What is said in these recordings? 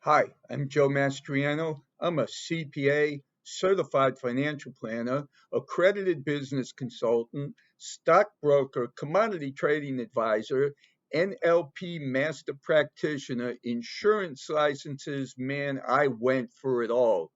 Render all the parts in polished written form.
Hi, I'm Joe Mastriano. I'm a CPA, certified financial planner, accredited business consultant, stockbroker, commodity trading advisor, NLP master practitioner, insurance licenses. Man, I went for it all.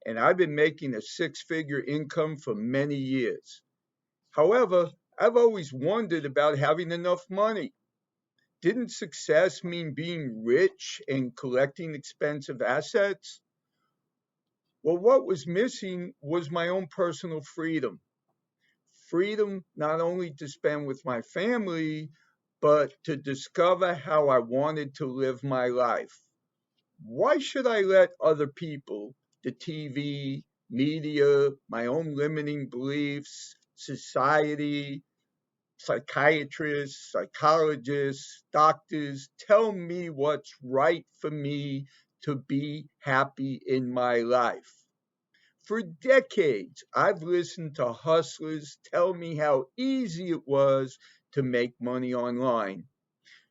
And I've been making a six-figure income for many years. However, I've always wondered about having enough money. Didn't success mean being rich and collecting expensive assets? Well, what was missing was my own personal freedom. Freedom not only to spend with my family, but to discover how I wanted to live my life. Why should I let other people, the TV, media, my own limiting beliefs, society, psychiatrists, psychologists, doctors tell me what's right for me to be happy in my life? For decades, I've listened to hustlers tell me how easy it was to make money online.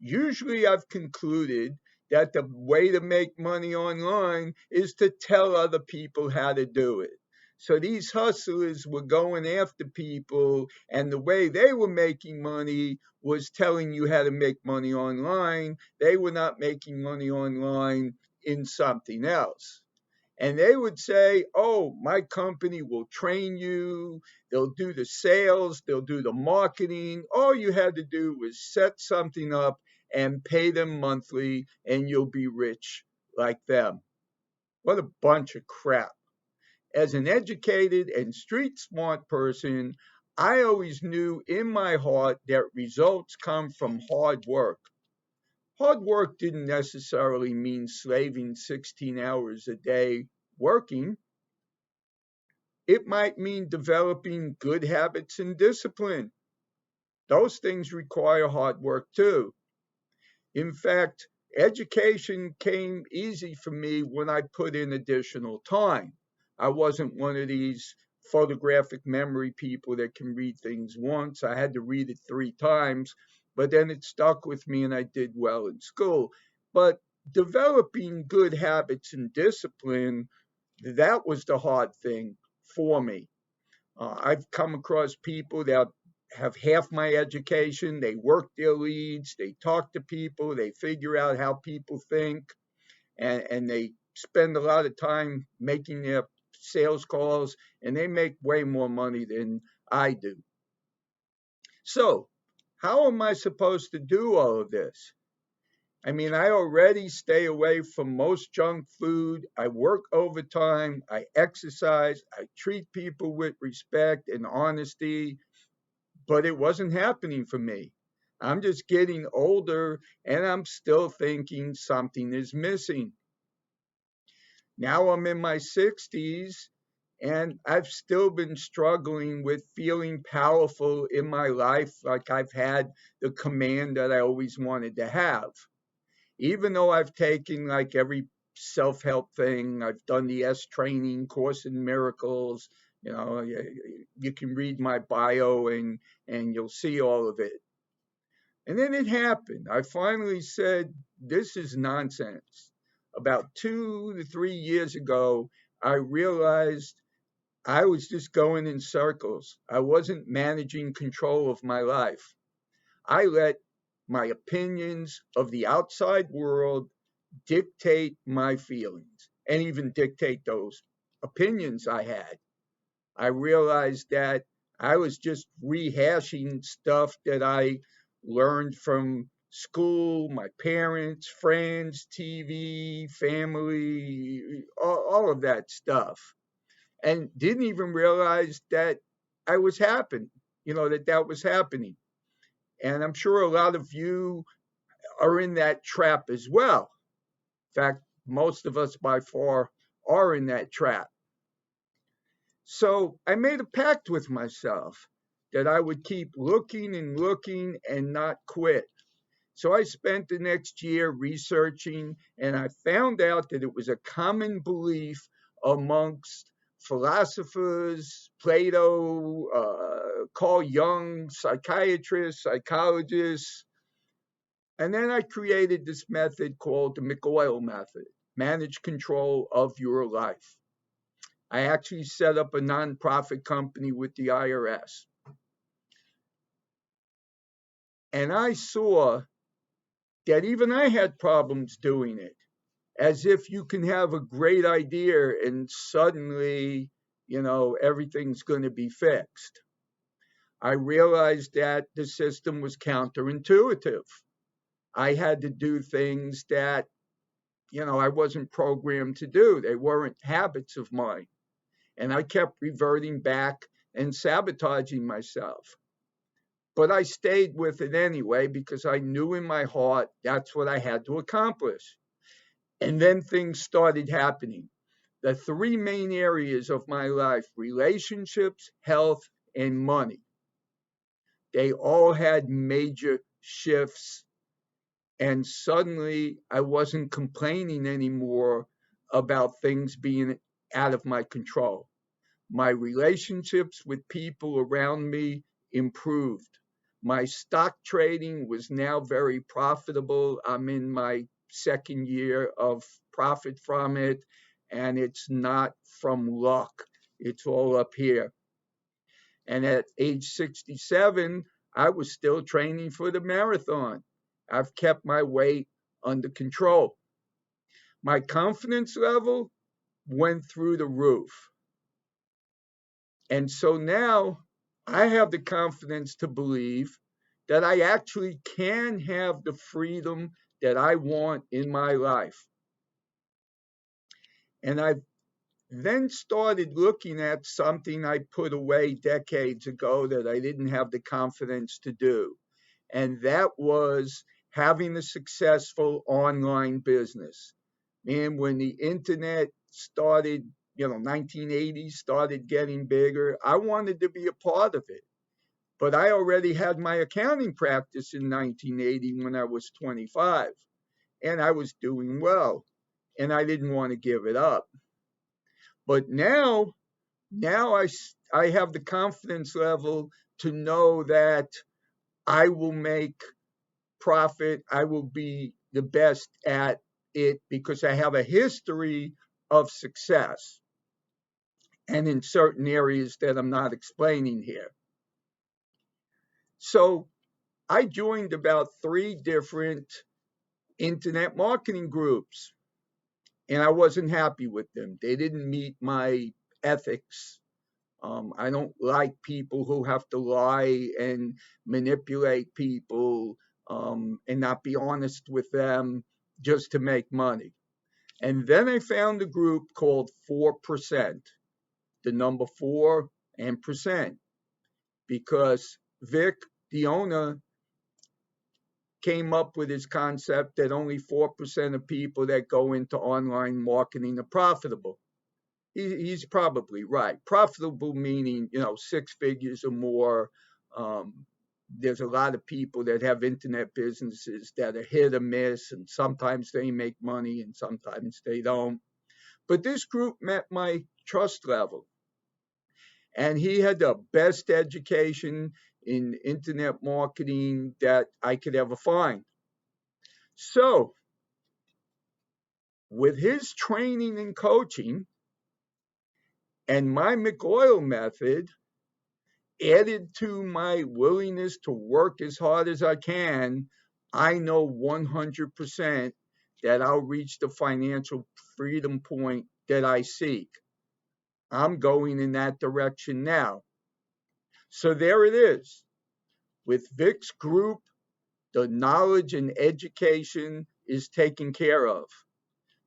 Usually, I've concluded that the way to make money online is to tell other people how to do it. So these hustlers were going after people, and the way they were making money was telling you how to make money online. They were not making money online in something else. And they would say, "Oh, my company will train you. They'll do the sales, they'll do the marketing. All you had to do was set something up and pay them monthly, and you'll be rich like them." What a bunch of crap. As an educated and street smart person, I always knew in my heart that results come from hard work. Hard work didn't necessarily mean slaving 16 hours a day working. It might mean developing good habits and discipline. Those things require hard work too. In fact, education came easy for me when I put in additional time. I wasn't one of these photographic memory people that can read things once. I had to read it three times, but then it stuck with me and I did well in school. But developing good habits and discipline, that was the hard thing for me. I've come across people that have half my education. They work their leads, they talk to people, they figure out how people think, and they spend a lot of time making their sales calls, and they make way more money than I do. So, how am I supposed to do all of this? I mean, I already stay away from most junk food. I work overtime. I exercise. I treat people with respect and honesty, but it wasn't happening for me. I'm just getting older and I'm still thinking something is missing. Now I'm in my 60s and I've still been struggling with feeling powerful in my life, like I've had the command that I always wanted to have. Even though I've taken like every self help thing, I've done the S training course in miracles. You can read my bio and you'll see all of it. And then it happened. I finally said, "This is nonsense." About 2 to 3 years ago, I realized I was just going in circles. I wasn't managing control of my life. I let my opinions of the outside world dictate my feelings and even dictate those opinions I had. I realized that I was just rehashing stuff that I learned from school, my parents, friends, TV, family, all of that stuff, and didn't even realize that I was happening, that was happening. And I'm sure a lot of you are in that trap as well. In fact, most of us by far are in that trap. So I made a pact with myself that I would keep looking and looking and not quit. So I spent the next year researching, and I found out that it was a common belief amongst philosophers, Plato, Carl Jung, psychiatrists, psychologists. And then I created this method called the McOil method. manage control of your life. I actually set up a nonprofit company with the IRS. And I saw that even I had problems doing it, as if you can have a great idea and suddenly, everything's going to be fixed. I realized that the system was counterintuitive. I had to do things that, I wasn't programmed to do. They weren't habits of mine. And I kept reverting back and sabotaging myself. But I stayed with it anyway because I knew in my heart that's what I had to accomplish. And then things started happening. The three main areas of my life: relationships, health, and money, they all had major shifts. And suddenly I wasn't complaining anymore about things being out of my control. My relationships with people around me improved. My stock trading was now very profitable. I'm in my second year of profit from it, and it's not from luck. It's all up here. And at age 67, I was still training for the marathon. I've kept my weight under control. My confidence level went through the roof. And so now I have the confidence to believe that I actually can have the freedom that I want in my life. And I then started looking at something I put away decades ago that I didn't have the confidence to do. And that was having a successful online business. And when the internet started, 1980s started getting bigger, I wanted to be a part of it. But I already had my accounting practice in 1980 when I was 25, and I was doing well, and I didn't want to give it up. But now I have the confidence level to know that I will make profit. I will be the best at it because I have a history of success, and in certain areas that I'm not explaining here. So I joined about three different internet marketing groups, and I wasn't happy with them. They didn't meet my ethics. I don't like people who have to lie and manipulate people, and not be honest with them just to make money. And then I found a group called 4%, the number 4 and percent, because Vic, the owner, came up with his concept that only 4% of people that go into online marketing are profitable. He's probably right. Profitable meaning, 6 figures or more. There's a lot of people that have internet businesses that are hit or miss, and sometimes they make money and sometimes they don't. But this group met my trust level, and he had the best education in internet marketing that I could ever find. So, with his training and coaching and my McOil method added to my willingness to work as hard as I can, I know 100% that I'll reach the financial freedom point that I seek. I'm going in that direction now. So there it is. With Vic's group, the knowledge and education is taken care of.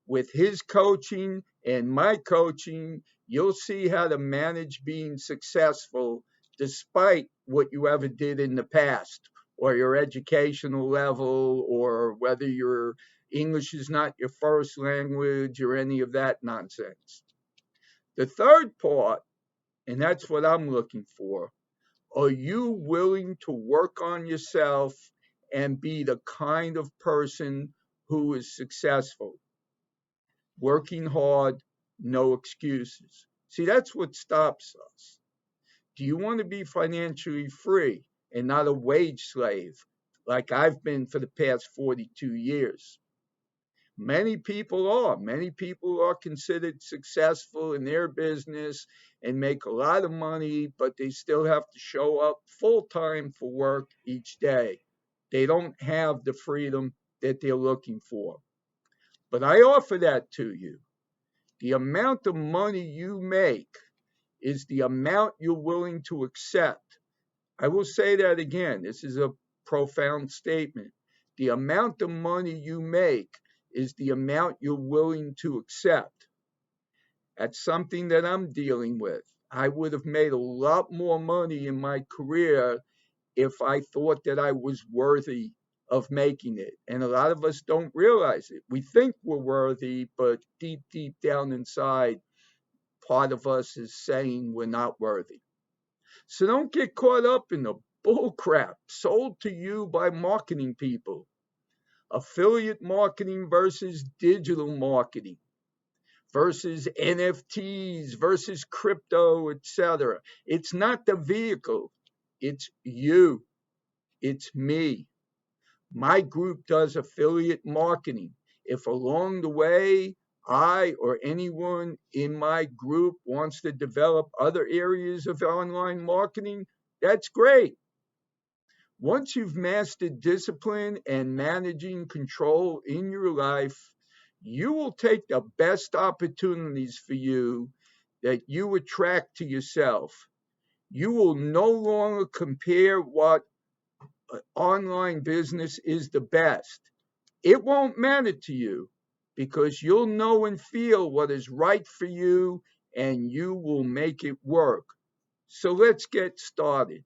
With his coaching and my coaching, you'll see how to manage being successful despite what you ever did in the past, or your educational level, or whether your English is not your first language, or any of that nonsense. The third part, and that's what I'm looking for: are you willing to work on yourself and be the kind of person who is successful? Working hard, no excuses. See, that's what stops us. Do you want to be financially free and not a wage slave like I've been for the past 42 years? Many people are. Many people are considered successful in their business and make a lot of money, but they still have to show up full time for work each day. They don't have the freedom that they're looking for. But I offer that to you. The amount of money you make is the amount you're willing to accept. I will say that again. This is a profound statement. The amount of money you make is the amount you're willing to accept. That's something that I'm dealing with. I would have made a lot more money in my career if I thought that I was worthy of making it. And a lot of us don't realize it. We think we're worthy, but deep, deep down inside, part of us is saying we're not worthy. So don't get caught up in the bull crap sold to you by marketing people. Affiliate marketing versus digital marketing versus NFTs versus crypto, etc. It's not the vehicle, it's you, it's me. My group does affiliate marketing. If along the way I or anyone in my group wants to develop other areas of online marketing, that's great. Once you've mastered discipline and managing control in your life, you will take the best opportunities for you that you attract to yourself. You will no longer compare what online business is the best. It won't matter to you because you'll know and feel what is right for you and you will make it work. So let's get started.